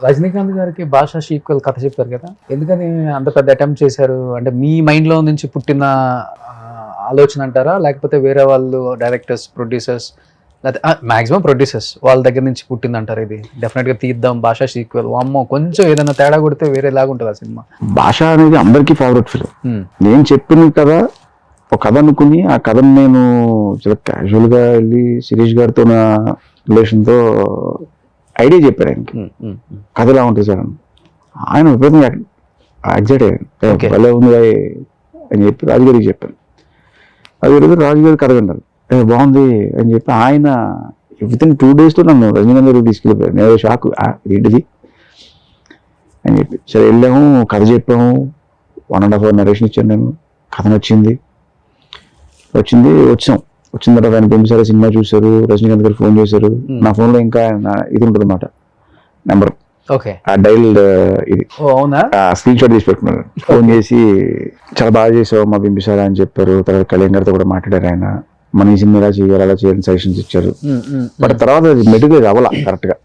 రజనీకాంత్ గారికి భాషా సీక్వెల్ కథ చెప్పారు కదా, ఎందుకని అంత పెద్ద అటెంప్ట్ చేశారు? అంటే మీ మైండ్ లో నుంచి పుట్టిన ఆలోచన అంటారా, లేకపోతే వేరే వాళ్ళు డైరెక్టర్స్, ప్రొడ్యూసర్స్, లేకపోతే మాక్సిమం ప్రొడ్యూసర్స్ వాళ్ళ దగ్గర నుంచి పుట్టింది అంటారు? ఇది డెఫినెట్ గా తీద్దాం భాషా సీక్వెల్, అమ్మో కొంచెం ఏదైనా తేడా కొడితే వేరేలాగా ఉంటుంది ఆ సినిమా. భాష అనేది అందరికీ ఫేవరెట్ ఫిలిం. నేను చెప్పిన కదా ఒక కథ అనుకుని ఆ కథను నేను చాలా క్యాజువల్ గా వెళ్ళి శిరీష్ గారితో నా రిలేషన్తో ఐడియా చెప్పారు ఆయనకి, కథ ఎలా ఉంటుంది సార్ అని. ఆయన విపరీతంగా ఎగ్జైట్ అయ్యారు, భలే ఉంది అని చెప్పి రాజుగారికి చెప్పాను. రాజుగారి కథ విన్నారు, బాగుంది అని చెప్పి ఆయన వితిన్ 2 days నన్ను రజనీకాంత్ గారికి తీసుకెళ్ళిపోయారు. నేను షాక్, ఏంటిది అని చెప్పి. సరే వెళ్ళాము, కథ చెప్పాము, 1.5 hour నరేషన్ ఇచ్చాను నేను. కథ నచ్చింది, వచ్చాం. వచ్చిన తర్వాత ఆయన పంపించారు, సినిమా చూశారు, రజనీకాంత్ గారు ఫోన్ చేశారు. నా ఫోన్ లో ఇంకా ఇది ఉంటుంది అన్నమాట, నెంబర్, ఆ డైల్ ఇది స్క్రీన్ షాట్ తీసి పెట్టుకున్నారు. ఫోన్ చేసి చాలా బాగా చేసావు మా బింబిసారా అని చెప్పారు. తర్వాత కళ్యాణ్ గారితో కూడా మాట్లాడారు ఆయన, మన ఈ సినిమా ఇలా చేయాలి అలా చేయాలని సజెషన్స్ ఇచ్చారు. బట్ తర్వాత అది మెటీరియల్ అవ్వాల కరెక్ట్ గా.